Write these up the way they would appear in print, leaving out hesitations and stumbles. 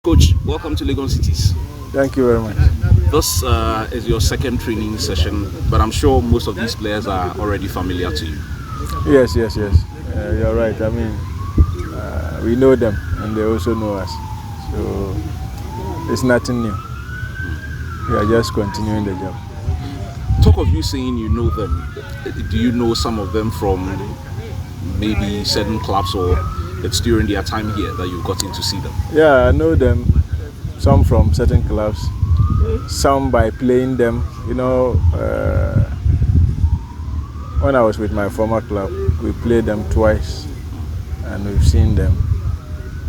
Coach, welcome to Legon Cities. Thank you very much. This is your second training session, but I'm sure most of these players are already familiar to you. Yes. You're right. I mean, we know them and they also know us. So it's nothing new. We are just continuing the job. Talk of you saying you know them. Do you know some of them from maybe certain clubs, or it's during their time here that you've gotten to see them? Yeah, I know them. Some from certain clubs, some by playing them. When I was with my former club, we played them twice and we've seen them.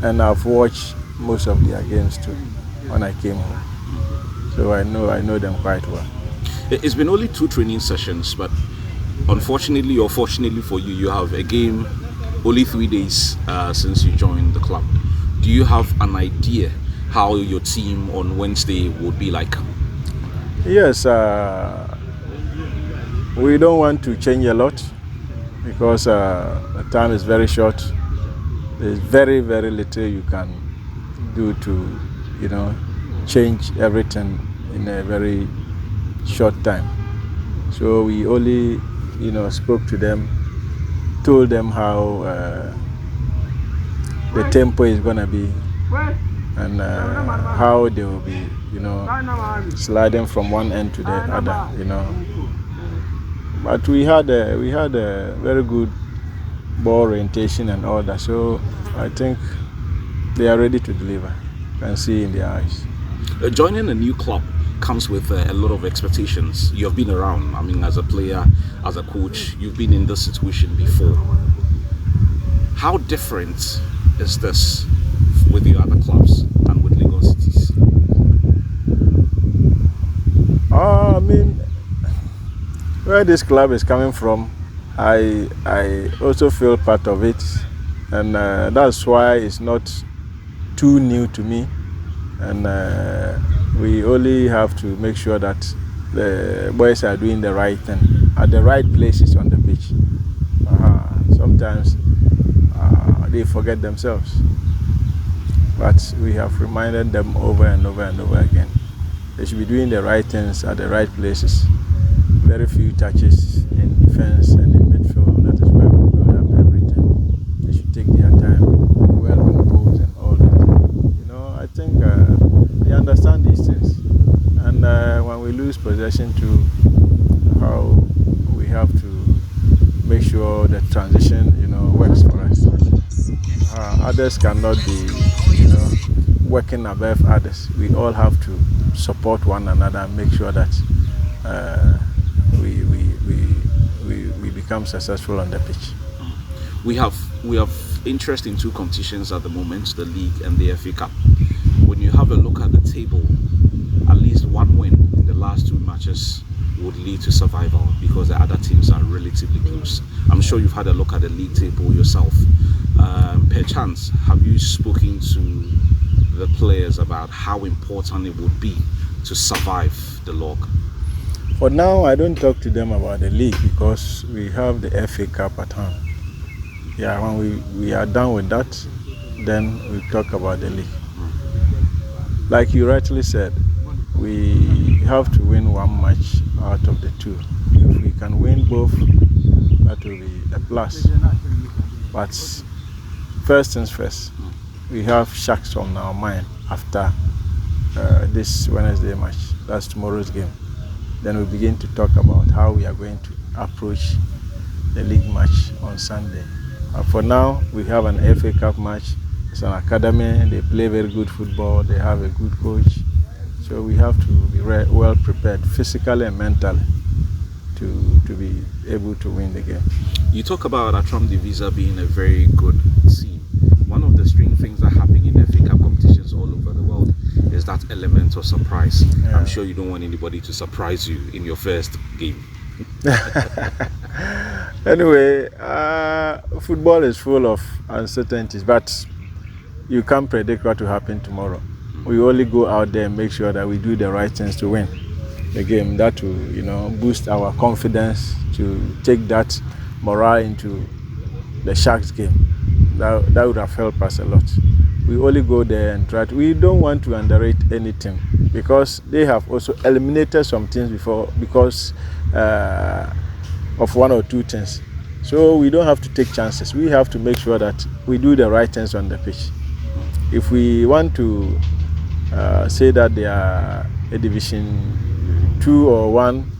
And I've watched most of their games too when I came home. So I know them quite well. It's been only 2 training sessions, but unfortunately or fortunately for you, you have a game only 3 days since you joined the club. Do you have an idea how your team on Wednesday would be like? Yes, we don't want to change a lot because the time is very short. There's very, very little you can do to, change everything in a very short time. So we only, spoke to them, told them how the tempo is going to be and how they will be, sliding from one end to the other. But we had a very good ball orientation and all that. So I think they are ready to deliver. You can see in their eyes. Joining a new club comes with a lot of expectations. You have been around. I mean, as a player, as a coach, you've been in this situation before. How different is this with your other clubs and with Legon Cities? I mean, where this club is coming from, I also feel part of it, and that's why it's not too new to me. And we only have to make sure that the boys are doing the right thing at the right places on the pitch. Sometimes they forget themselves, but we have reminded them over and over and over again. They should be doing the right things at the right places. Very few touches in defense and in midfield. That is where we build up everything. They should take their time, well on balls and all that. I think they understand these things. And when we lose possession too, how we have to make sure the transition, works for us. Others cannot be, working above others. We all have to support one another and make sure that we become successful on the pitch. We have interest in 2 competitions at the moment, the league and the FA Cup. When you have a look at the table, at least one win in the last 2 matches would lead to survival because the other teams are relatively close. I'm sure you've had a look at the league table yourself. Per chance, have you spoken to the players about how important it would be to survive the log? For now, I don't talk to them about the league because we have the FA Cup at hand. Yeah, when we are done with that, then we talk about the league. Like you rightly said, we have to win 1 match out of the 2. If we can win both, that will be a plus. But first things first, we have Sharks on our mind after this Wednesday match. That's tomorrow's game. Then we begin to talk about how we are going to approach the league match on Sunday. For now, we have an FA Cup match. It's an academy. They play very good football. They have a good coach. So we have to be well prepared physically and mentally to be able to win the game. You talk about Atram Divisa being a very good team. One of the strange things that happen in FA Cup competitions all over the world is that element of surprise. Yeah. I'm sure you don't want anybody to surprise you in your first game. Anyway, football is full of uncertainties, but you can't predict what will happen tomorrow. We only go out there and make sure that we do the right things to win the game. That will, boost our confidence to take that morale into the Sharks game. that would have helped us a lot. We only go there and try to, we don't want to underrate any team because they have also eliminated some teams before because of one or two things. So we don't have to take chances. We have to make sure that we do the right things on the pitch. If we want to say that they are a Division 2 or 1,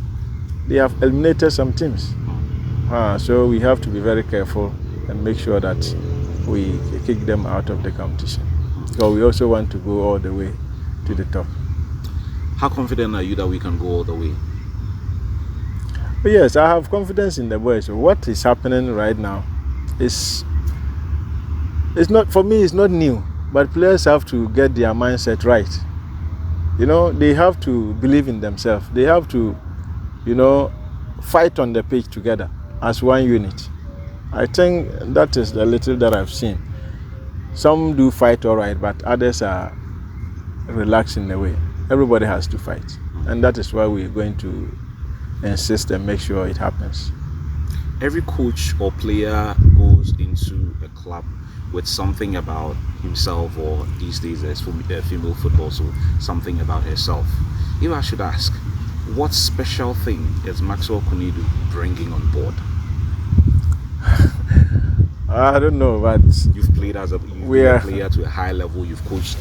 they have eliminated some teams. So we have to be very careful and make sure that we kick them out of the competition. So we also want to go all the way to the top. How confident are you that we can go all the way? Yes, I have confidence in the boys. What is happening right now is not, for me, it's not new, but players have to get their mindset right. You know, they have to believe in themselves. They have to, you know, fight on the pitch together as one unit. I think that is the little that I've seen. Some do fight all right, but others are relaxed in a way. Everybody has to fight. And that is why we're going to insist and make sure it happens. Every coach or player goes into a club with something about himself, or these days there's female football, so something about herself. If I should ask, what special thing is Maxwell Konadu bringing on board? I don't know, but you've played as a player to a high level. You've coached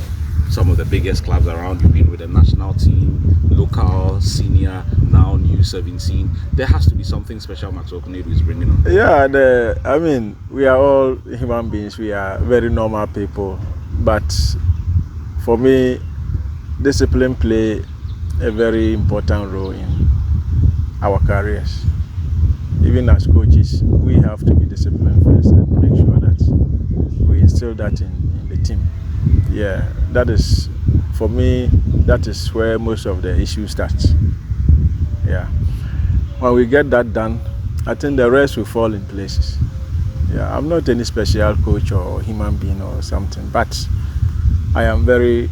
some of the biggest clubs around. You've been with the national team, local, senior, now new 17. There has to be something special Maxwell Konadu is bringing on. Yeah, I mean, we are all human beings. We are very normal people. But for me, discipline play a very important role in our careers. Even as coaches, we have to be disciplined first and make sure that we instill that in the team. Yeah, that is, for me, that is where most of the issue starts. Yeah. When we get that done, I think the rest will fall in places. Yeah, I'm not any special coach or human being or something, but I am very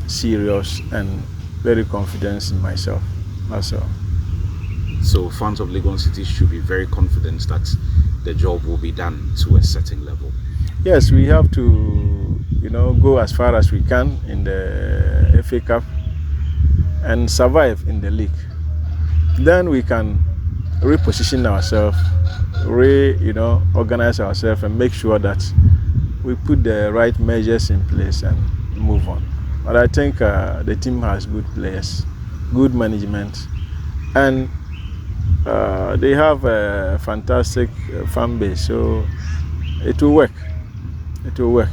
serious and very confident in myself. That's all. So fans of Legon City should be very confident that the job will be done to a certain level. Yes, we have to, you know, go as far as we can in the FA Cup and survive in the league. Then we can reposition ourselves, organize ourselves and make sure that we put the right measures in place and move on. But I think the team has good players, good management, and they have a fantastic fan base, so it will work. It will work.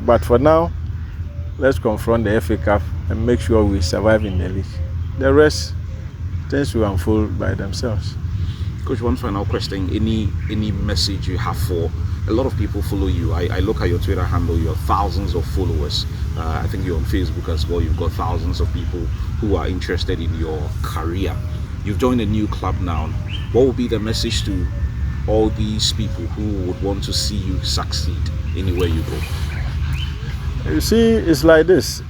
But for now, let's confront the FA Cup and make sure we survive in the league. The rest, things will unfold by themselves. Coach, one final question. Any message you have for a lot of people follow you? I look at your Twitter handle, you have thousands of followers. I think you're on Facebook as well. You've got thousands of people who are interested in your career. You've joined a new club now. What would be the message to all these people who would want to see you succeed anywhere you go? You see, it's like this.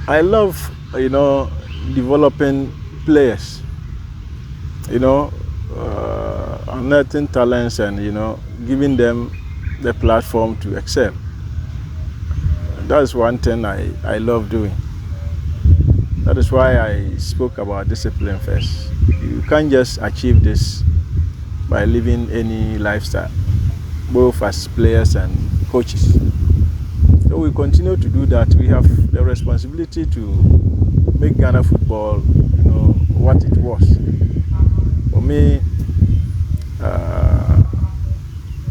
I love, developing players. Unearthing talents and, giving them the platform to excel. That's one thing I love doing. That is why I spoke about discipline first. You can't just achieve this by living any lifestyle, both as players and coaches. So we continue to do that. We have the responsibility to make Ghana football, what it was. For me,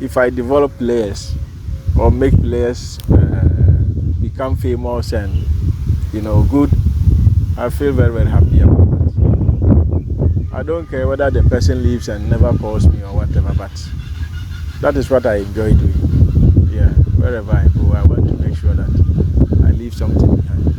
if I develop players or make players become famous and good, I feel very, very happy about that. I don't care whether the person leaves and never calls me or whatever, but that is what I enjoy doing. Yeah, wherever I go, I want to make sure that I leave something behind.